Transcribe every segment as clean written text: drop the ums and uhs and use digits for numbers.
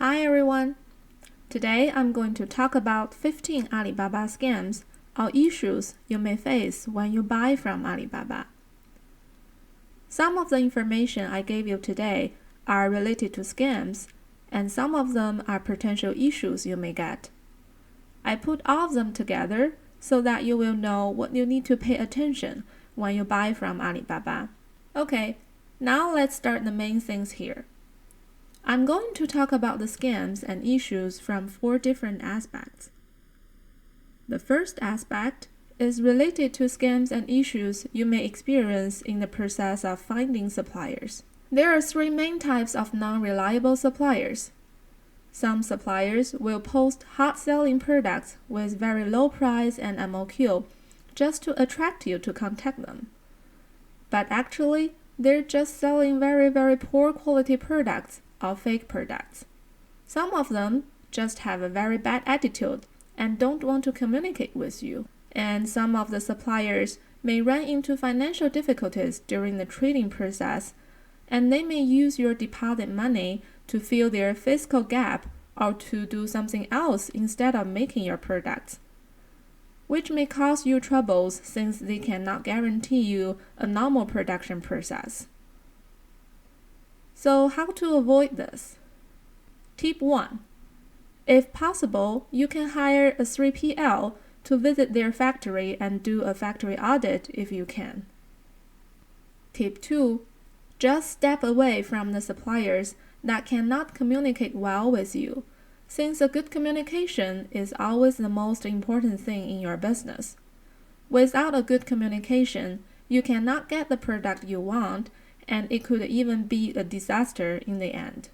Hi everyone! Today I'm going to talk about 15 Alibaba scams or issues you may face when you buy from Alibaba. Some of the information I gave you today are related to scams, and some of them are potential issues you may get. I put all of them together so that you will know what you need to pay attention when you buy from Alibaba. Okay, now let's start the main things here. I'm going to talk about the scams and issues from 4 different aspects. The first aspect is related to scams and issues you may experience in the process of finding suppliers. There are 3 main types of non-reliable suppliers. Some suppliers will post hot-selling products with very low price and MOQ just to attract you to contact them. But actually, they're just selling very poor quality products or fake products. Some of them just have a very bad attitude and don't want to communicate with you. And some of the suppliers may run into financial difficulties during the trading process, and they may use your deposit money to fill their fiscal gap or to do something else instead of making your products, which may cause you troubles since they cannot guarantee you a normal production process. So how to avoid this? Tip 1. If possible, you can hire a 3PL to visit their factory and do a factory audit if you can. Tip 2. Just step away from the suppliers that cannot communicate well with you, since a good communication is always the most important thing in your business. Without a good communication, you cannot get the product you want, and it could even be a disaster in the end.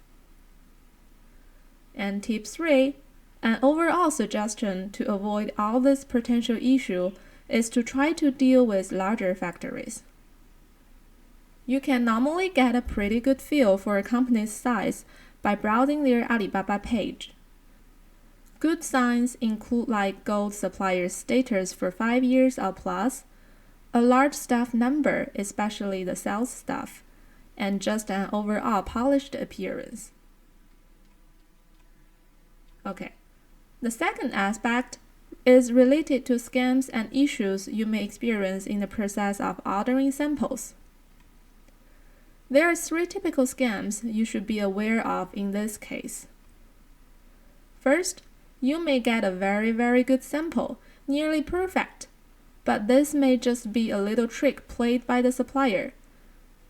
And tip 3, an overall suggestion to avoid all this potential issue is to try to deal with larger factories. You can normally get a pretty good feel for a company's size by browsing their Alibaba page. Good signs include like gold supplier status for 5 years or plus, a large staff number, especially the sales staff, and just an overall polished appearance. Okay, the second aspect is related to scams and issues you may experience in the process of ordering samples. There are 3 typical scams you should be aware of in this case. First, you may get a very good sample, nearly perfect, but this may just be a little trick played by the supplier.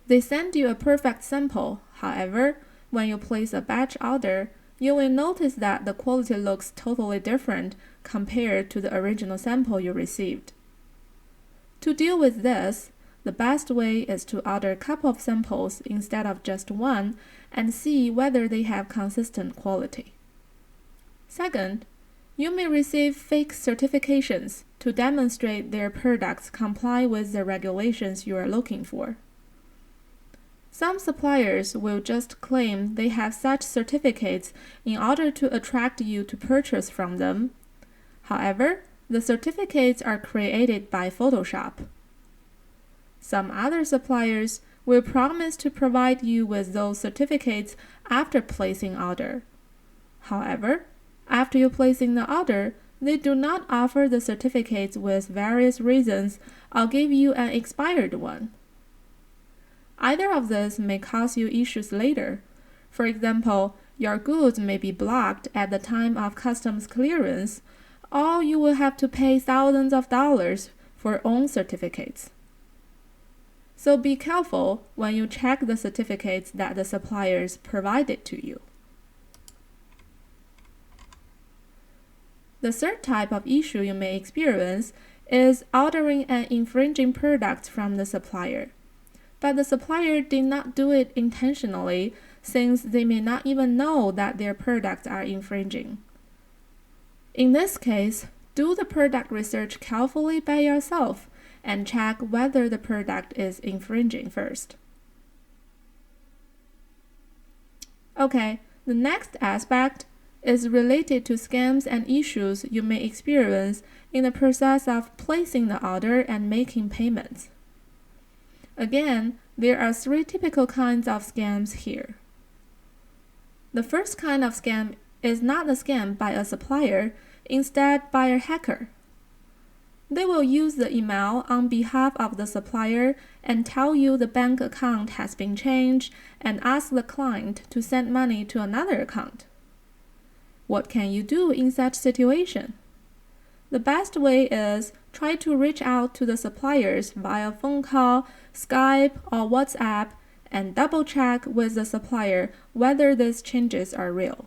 They send you a perfect sample, however, when you place a batch order, you will notice that the quality looks totally different compared to the original sample you received. To deal with this, the best way is to order a couple of samples instead of just one and see whether they have consistent quality. Second, you may receive fake certifications to demonstrate their products comply with the regulations you are looking for. Some suppliers will just claim they have such certificates in order to attract you to purchase from them. However, the certificates are created by Photoshop. Some other suppliers will promise to provide you with those certificates after placing order. However, after you placing the order, they do not offer the certificates with various reasons or give you an expired one. Either of these may cause you issues later. For example, your goods may be blocked at the time of customs clearance, or you will have to pay thousands of dollars for own certificates. So be careful when you check the certificates that the suppliers provided to you. The third type of issue you may experience is ordering an infringing product from the supplier. But the supplier did not do it intentionally, since they may not even know that their products are infringing. In this case, do the product research carefully by yourself and check whether the product is infringing first. Okay, the next aspect is related to scams and issues you may experience in the process of placing the order and making payments. Again, there are 3 typical kinds of scams here. The first kind of scam is not a scam by a supplier, instead by a hacker. They will use the email on behalf of the supplier and tell you the bank account has been changed and ask the client to send money to another account. What can you do in such situation? The best way is try to reach out to the suppliers via phone call, Skype, or WhatsApp and double-check with the supplier whether these changes are real.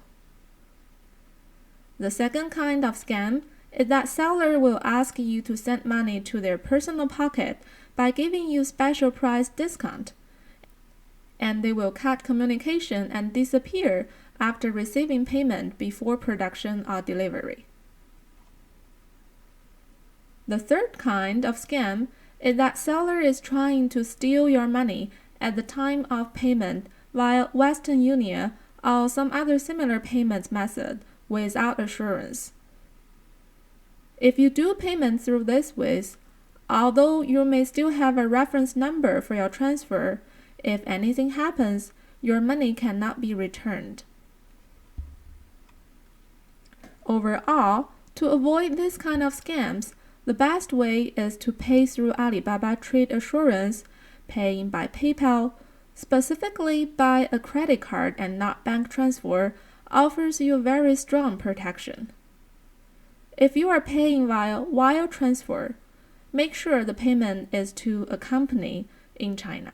The second kind of scam is that seller will ask you to send money to their personal pocket by giving you special price discount, and they will cut communication and disappear after receiving payment before production or delivery. The third kind of scam is that seller is trying to steal your money at the time of payment via Western Union or some other similar payment method without assurance. If you do payment through this ways, although you may still have a reference number for your transfer, if anything happens, your money cannot be returned. Overall, to avoid this kind of scams, the best way is to pay through Alibaba Trade Assurance, paying by PayPal, specifically by a credit card and not bank transfer, offers you very strong protection. If you are paying via wire transfer, make sure the payment is to a company in China.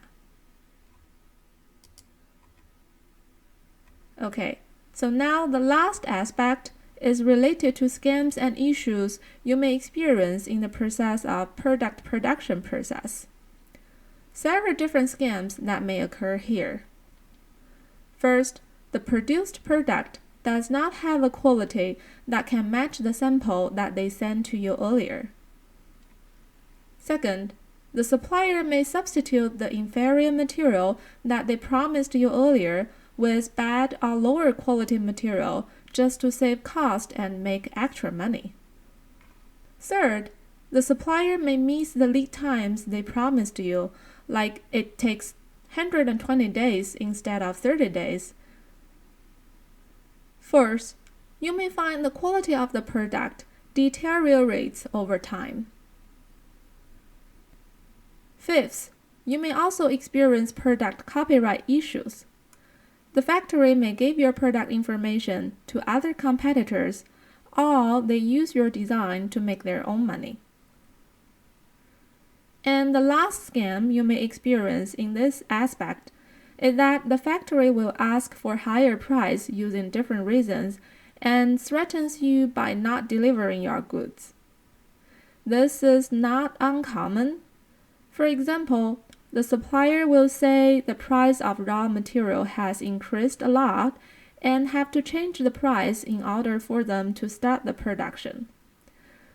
Okay, so now the last aspect is related to scams and issues you may experience in the process of product production process. Several different scams that may occur here. First, the produced product does not have a quality that can match the sample that they sent to you earlier. Second, the supplier may substitute the inferior material that they promised you earlier with bad or lower quality material just to save cost and make extra money. Third, the supplier may miss the lead times they promised you, like it takes 120 days instead of 30 days. Fourth, you may find the quality of the product deteriorates over time. Fifth, you may also experience product copyright issues. The factory may give your product information to other competitors, or they use your design to make their own money. And the last scam you may experience in this aspect is that the factory will ask for higher price using different reasons and threatens you by not delivering your goods. This is not uncommon. For example, the supplier will say the price of raw material has increased a lot and have to change the price in order for them to start the production.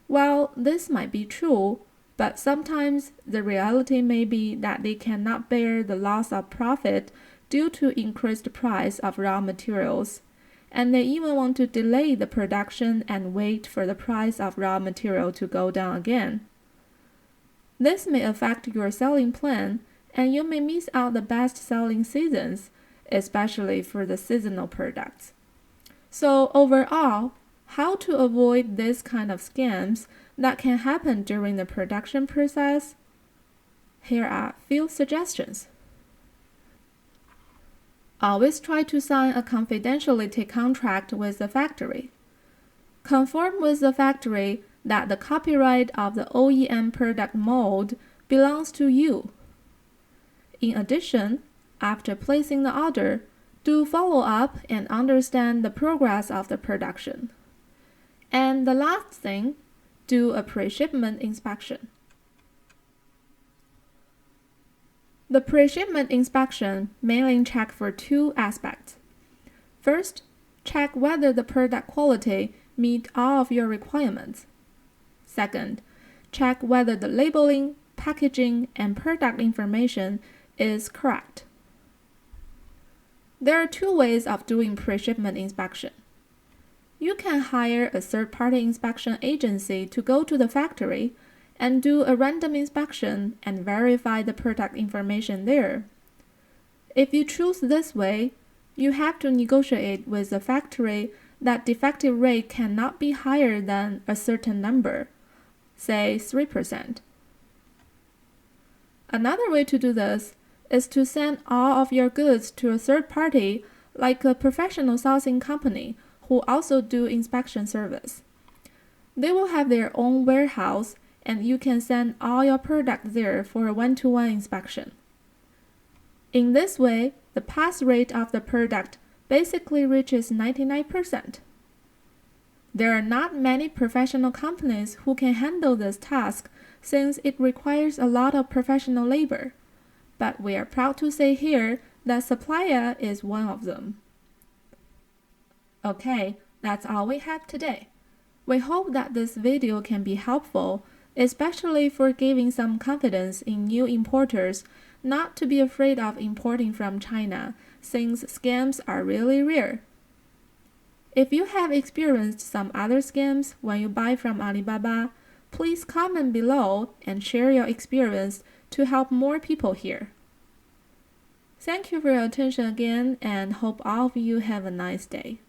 Well, this might be true, but sometimes the reality may be that they cannot bear the loss of profit due to increased price of raw materials, and they even want to delay the production and wait for the price of raw material to go down again. This may affect your selling plan, and you may miss out the best selling seasons, especially for the seasonal products. So overall, how to avoid this kind of scams that can happen during the production process? Here are a few suggestions. Always try to sign a confidentiality contract with the factory. Confirm with the factory that the copyright of the OEM product mold belongs to you. In addition, after placing the order, do follow up and understand the progress of the production. And the last thing, do a pre-shipment inspection. The pre-shipment inspection mainly checks for two aspects. First, check whether the product quality meets all of your requirements. Second, check whether the labeling, packaging, and product information is correct. There are two ways of doing pre-shipment inspection. You can hire a third-party inspection agency to go to the factory and do a random inspection and verify the product information there. If you choose this way, you have to negotiate with the factory that defective rate cannot be higher than a certain number, say 3%. Another way to do this is to send all of your goods to a third party, like a professional sourcing company who also do inspection service. They will have their own warehouse, and you can send all your products there for a one-to-one inspection. In this way, the pass rate of the product basically reaches 99%. There are not many professional companies who can handle this task since it requires a lot of professional labor, but we are proud to say here that supplier is one of them. Okay, that's all we have today. We hope that this video can be helpful, especially for giving some confidence in new importers not to be afraid of importing from China, since scams are really rare. If you have experienced some other scams when you buy from Alibaba, please comment below and share your experience to help more people here. Thank you for your attention again, and hope all of you have a nice day.